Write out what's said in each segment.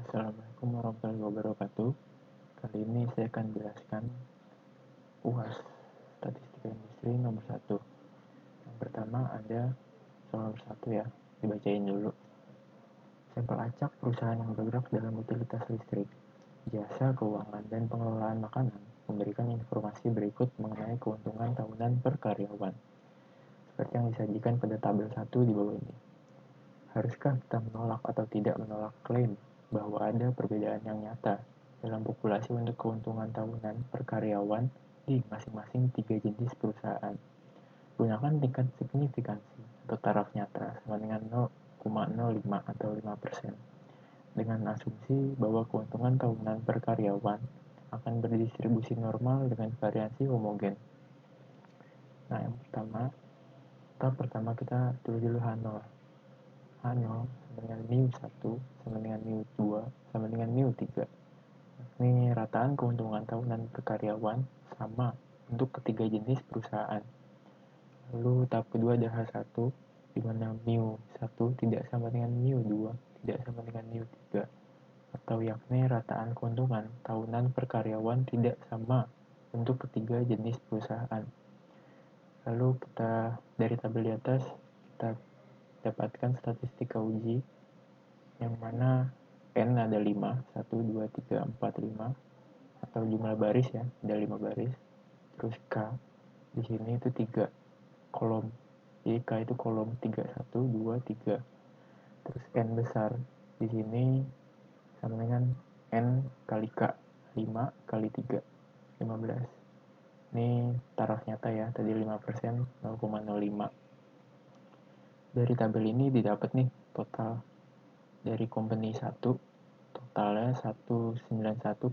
Assalamualaikum warahmatullahi wabarakatuh. Kali ini saya akan jelaskan UAS, Statistika Industri nomor 1. Yang pertama ada soal nomor 1 ya, dibacain dulu. Sampel acak perusahaan yang bergerak dalam utilitas listrik, jasa keuangan, dan pengelolaan makanan memberikan informasi berikut mengenai keuntungan tahunan per karyawan, seperti yang disajikan pada tabel 1 di bawah ini. Haruskah kita menolak atau tidak menolak klaim bahwa ada perbedaan yang nyata dalam populasi untuk keuntungan tahunan per karyawan di masing-masing 3 jenis perusahaan? Gunakan tingkat signifikansi atau taraf nyata sama dengan 0,05 atau 5%, dengan asumsi bahwa keuntungan tahunan per karyawan akan berdistribusi normal dengan variasi homogen. Nah, yang pertama kita tulis dulu H0. H0 sama dengan mu1 sama dengan mu2 sama dengan mu3. Ini rataan keuntungan tahunan per karyawan sama untuk ketiga jenis perusahaan. Lalu tahap kedua ada H1, di mana mu1 tidak sama dengan mu2, tidak sama dengan mu3. Atau yakni rataan keuntungan tahunan per karyawan tidak sama untuk ketiga jenis perusahaan. Lalu kita dari tabel di atas kita dapatkan statistika uji yang mana N ada 5, 1, 2, 3, 4, 5, atau jumlah baris ya, ada 5 baris. Terus K di sini itu 3 kolom. Jadi K itu kolom 3, 1, 2, 3. Terus N besar di sini sama dengan N kali K, 5 kali 3, 15. Ini taraf nyata ya, tadi 5%, 0,05. Dari tabel ini didapat nih total dari company 1 totalnya 191,5.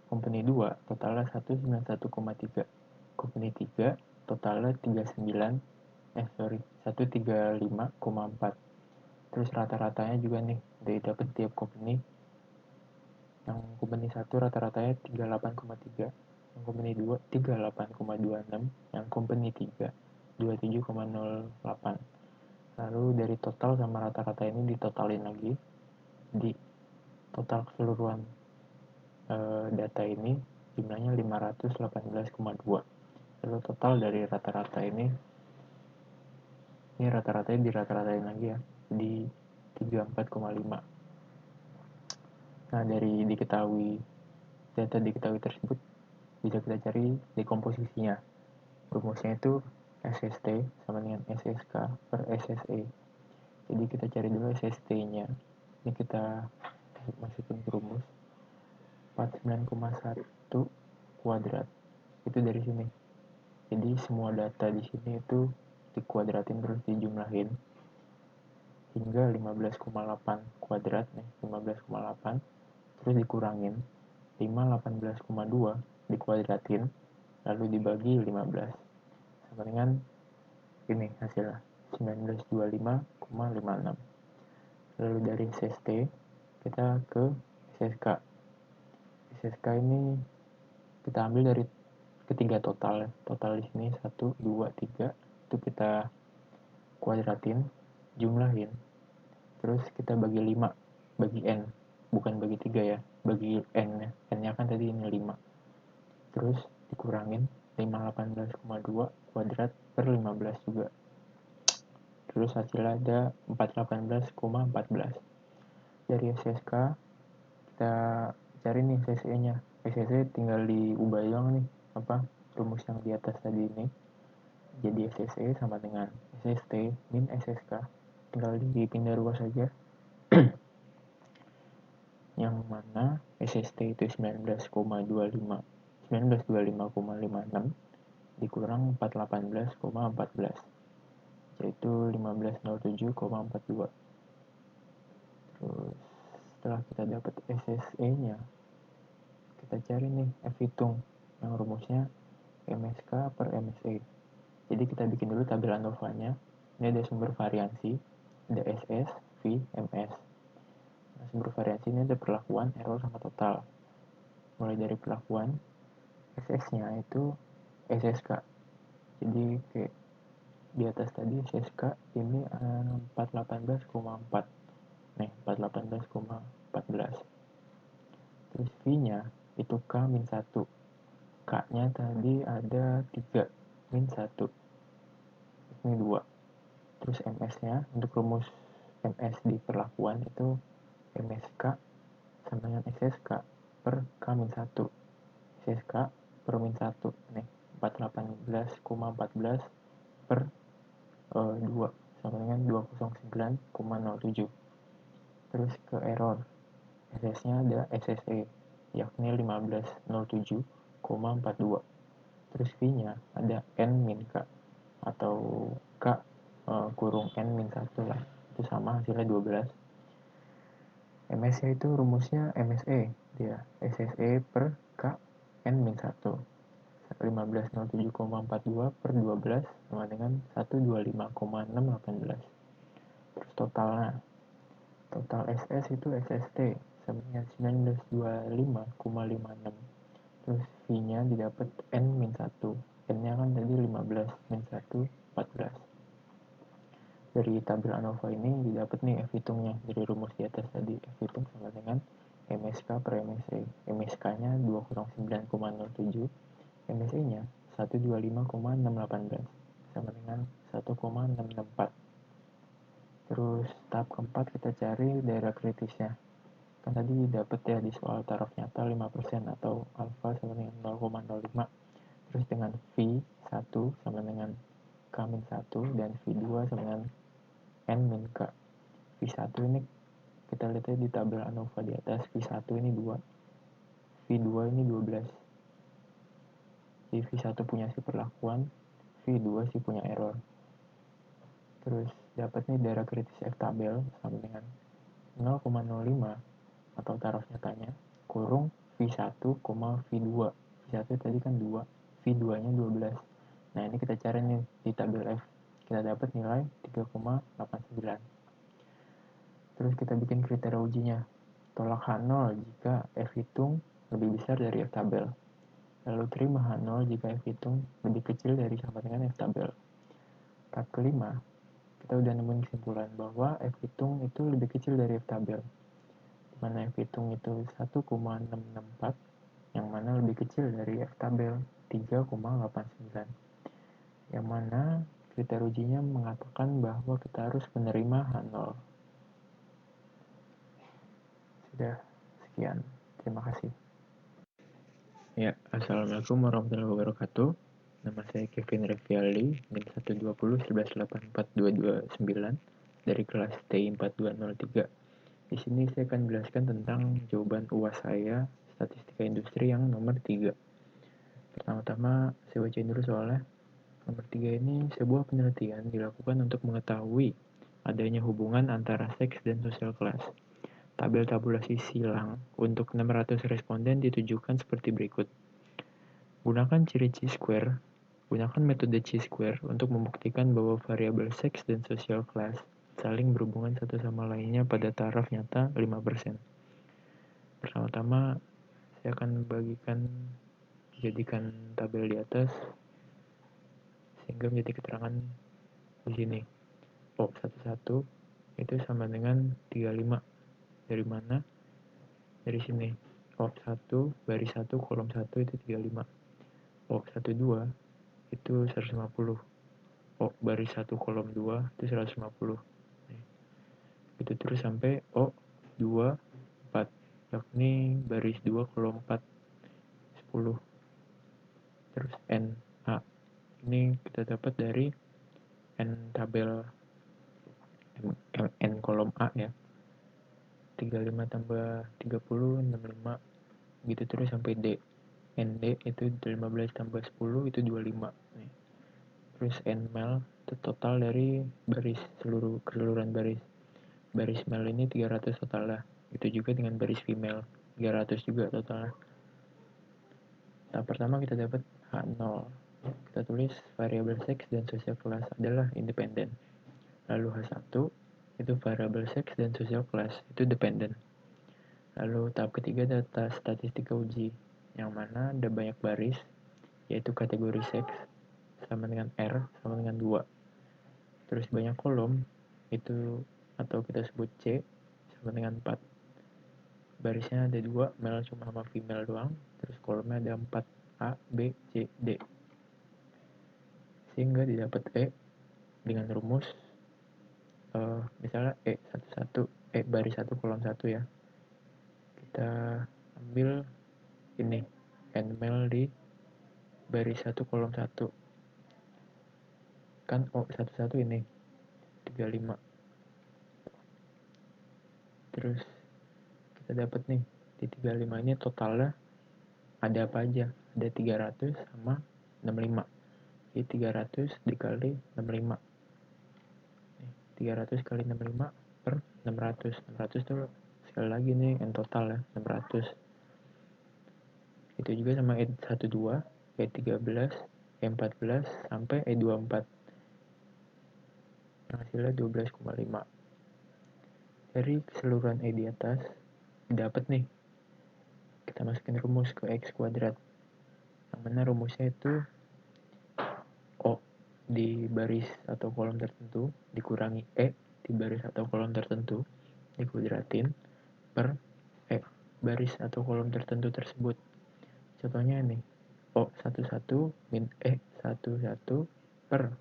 Company 2 totalnya 191,3. Company 3 totalnya 135,4. Terus rata-ratanya juga nih didapat tiap company. Yang company 1 rata-ratanya 38,3. Yang company 2 38,26. Yang company 3 27,08. Lalu dari total sama rata-rata ini ditotalin lagi, di total keseluruhan data ini jumlahnya 518,2. Lalu total dari rata-rata ini rata-ratanya dirata-ratain lagi ya, di 34,5. Nah, dari data diketahui tersebut bisa kita cari dekomposisinya. Rumusnya itu SST sama dengan SSK per SSE. Jadi kita cari dulu SST-nya. Ini kita masukin ke rumus. 49,1 kuadrat. Itu dari sini. Jadi semua data di sini itu dikuadratin terus dijumlahin hingga 15,8 kuadrat nih, 15,8 terus dikurangin 518,2 dikuadratin lalu dibagi 15 sama dengan ini hasilnya 1925,56. Lalu dari SST kita ke SSK. SSK ini kita ambil dari ketiga total di sini 1, 2, 3 itu kita kuadratin, jumlahin, terus kita bagi 5, bagi N, bukan bagi 3 ya, bagi N nya, N nya kan tadi ini 5, terus dikurangin 518,2 kuadrat per 15 juga, terus hasilnya ada 418,14. Dari SSK kita cari nih SSE nya. SSE tinggal diubah doang nih rumus yang di atas tadi ini, jadi SSE sama dengan SST min SSK, tinggal dipindah ruas saja. Yang mana SST itu 1925,56 dikurang 418,14, yaitu 1507,42. Terus setelah kita dapat SSE nya, kita cari nih F hitung yang rumusnya MSK per MSE. Jadi kita bikin dulu tabel ANOVA-nya. Ini ada sumber variansi, ada SS, V, MS. Nah, sumber variansi ini ada perlakuan, error, sama total. Mulai dari perlakuan, SS-nya itu SSK. Jadi kayak di atas tadi SSK ini 418,4. nih 418,14. Terus V-nya itu K-1. K-nya tadi ada 3, min 1. Ini 2. Terus MS-nya, untuk rumus MS di perlakuan itu MSK sama dengan SSK per K-1. SSK per min 1. Nih, 418,14 per 2 sama dengan 209,07. Terus ke error. SS-nya ada SSE, yakni 1507,42. Terus V-nya ada N-K atau K kurung N-1 lah. Itu sama hasilnya 12. MS-nya itu rumusnya MSE, dia SSE per K N-1. 1507,42 per 12 sama dengan 125,618. Terus total SS itu SST sama dengan 1925,56. Terus V-nya didapat N-1. N-nya kan tadi 15, min 1, 14. Dari tabel ANOVA ini didapat nih F hitungnya dari rumus di atas tadi. F hitung sama dengan MSK per MSE. MSK-nya 209,07, MSE-nya 125,618 sama dengan 1,664. Terus tahap keempat kita cari daerah kritisnya. Kan tadi dapat ya di soal taraf nyata 5% atau alfa sama dengan 0,05. Terus dengan V1 sama dengan K-1 dan V2 sama dengan N-K. V1 ini kita lihat di tabel ANOVA di atas. V1 ini 2, V2 ini 12. Jadi V1 punya si perlakuan, V2 sih punya error. Terus dapat nih daerah kritis F tabel sama dengan 0,05 atau taraf nyatanya kurung V1, V2. V1 tadi kan 2, V2 nya 12. Nah ini kita cari nih di tabel F, kita dapat nilai 3,89. Terus kita bikin kriteria ujinya, tolak H0 jika F hitung lebih besar dari F tabel, lalu terima H0 jika F hitung lebih kecil dari sama dengan F tabel. Tahap kelima, kita udah nemuin kesimpulan bahwa F hitung itu lebih kecil dari F tabel, mana F hitung itu 1,664, yang mana lebih kecil dari F tabel 3,89. Yang mana kriteria ujinya mengatakan bahwa kita harus menerima H0. Sudah, sekian. Terima kasih. Ya, Assalamualaikum warahmatullahi wabarakatuh. Nama saya Kevin Reviali, NIM 12011842229 dari kelas TI 4203. Di sini saya akan menjelaskan tentang jawaban UAS saya, statistika industri yang nomor 3. Pertama-tama, saya bacain dulu soalnya. Nomor 3 ini sebuah penelitian dilakukan untuk mengetahui adanya hubungan antara seks dan sosial kelas. Tabel tabulasi silang untuk 600 responden ditujukan seperti berikut. Gunakan ciri chi-square. Gunakan metode chi-square untuk membuktikan bahwa variabel seks dan sosial kelas saling berhubungan satu sama lainnya pada taraf nyata 5%. Pertama-tama, saya akan jadikan tabel di atas sehingga menjadi keterangan di sini. O 11 itu sama dengan 35. Dari mana? Dari sini. O 1 baris 1 kolom 1 itu 35. O 12 itu 150. O baris 1 kolom 2 itu 150. Itu terus sampai O 2 4, yakni baris 2 kolom 4 10. Terus N A ini kita dapat dari N tabel N kolom A ya, 35 tambah 30 65 gitu terus sampai D. ND itu 15 tambah 10 itu 25 nih. Terus Nmel itu total dari baris keseluruhan baris male ini 300 total lah. Itu juga dengan baris female 300 juga total lah. Tahap pertama kita dapat H0. Kita tulis variabel seks dan sosial kelas adalah independen. Lalu H1 itu variabel seks dan sosial kelas itu dependen. Lalu tahap ketiga data statistika uji, yang mana ada banyak baris, yaitu kategori seks sama dengan R sama dengan 2. Terus banyak kolom, itu atau kita sebut C, sama dengan 4. Barisnya ada 2, male cuma sama female doang. Terus kolomnya ada 4, A, B, C, D. Sehingga didapat E dengan rumus misalnya baris 1 kolom 1 ya. Kita ambil ini n male di baris 1 kolom 1. Kan O11 ini 35. Terus kita dapat nih di 35 ini totalnya ada apa aja? Ada 300 sama 65. Jadi 300 dikali 65. 300 kali 65 per 600. 600 tuh sekali lagi nih n total ya, 600. Itu juga sama E12, E13, E14 sampai E24. Hasilnya 12,5. Dari keseluruhan E di atas dapat nih. Kita masukin rumus ke X kuadrat. Yang mana rumusnya itu O di baris atau kolom tertentu dikurangi E di baris atau kolom tertentu dikuadratin per E baris atau kolom tertentu tersebut. Contohnya ini O11 min E11 per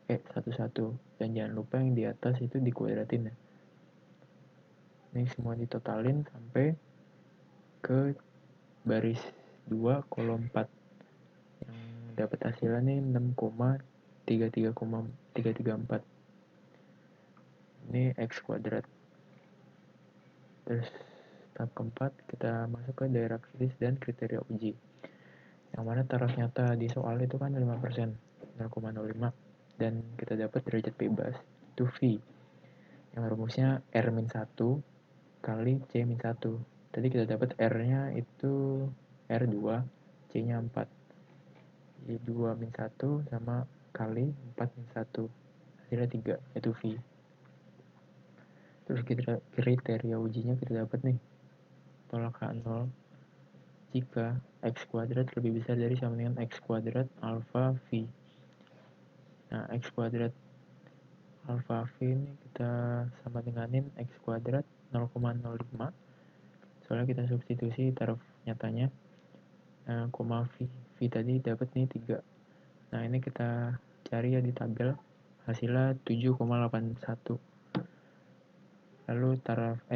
E11. Dan jangan lupa yang di atas itu dikuadratin ya. Ini semua ditotalin sampai ke baris 2 kolom 4. Yang dapat hasilnya nih 6,334. Ini X kuadrat. Terus tahap keempat kita masuk ke daerah kritis dan kriteria uji. Yang mana taraf nyata di soal itu kan 5%, 0,05, dan kita dapat derajat bebas itu V. Yang rumusnya R-1 kali C-1. Tadi kita dapat R-nya itu R2, C-nya 4. Jadi 2-1 sama kali 4-1. Hasilnya 3, yaitu V. Terus kriteria ujinya kita dapat nih. Tolak H0 jika X kuadrat lebih besar dari sama dengan X kuadrat alpha V. Nah, X kuadrat alpha V ini kita sama denganin X kuadrat 0,05. Soalnya kita substitusi taraf nyatanya. Koma V tadi dapat nih 3. Nah, ini kita cari ya di tabel. Hasilnya 7,81. Lalu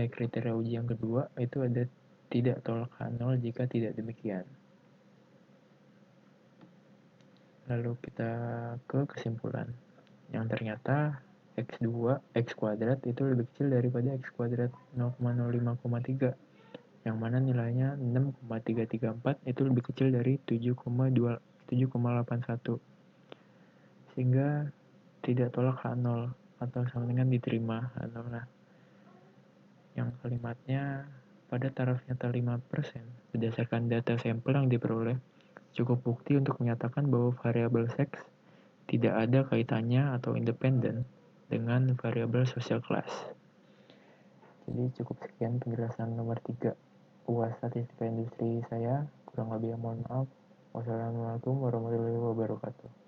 kriteria uji yang kedua itu ada tidak tolak H0 jika tidak demikian. Lalu kita ke kesimpulan. Yang ternyata X kuadrat itu lebih kecil daripada X kuadrat 0,05,3. Yang mana nilainya 6,334 itu lebih kecil dari 7,81. Sehingga tidak tolak H0 atau sama dengan diterima H0. Nah, yang kalimatnya pada taraf nyata 5% berdasarkan data sampel yang diperoleh cukup bukti untuk menyatakan bahwa variabel seks tidak ada kaitannya atau independen dengan variabel social class. Jadi cukup sekian penjelasan nomor 3 UAS Statistika Industri saya. Kurang lebih mohon maaf. Wassalamualaikum warahmatullahi wabarakatuh.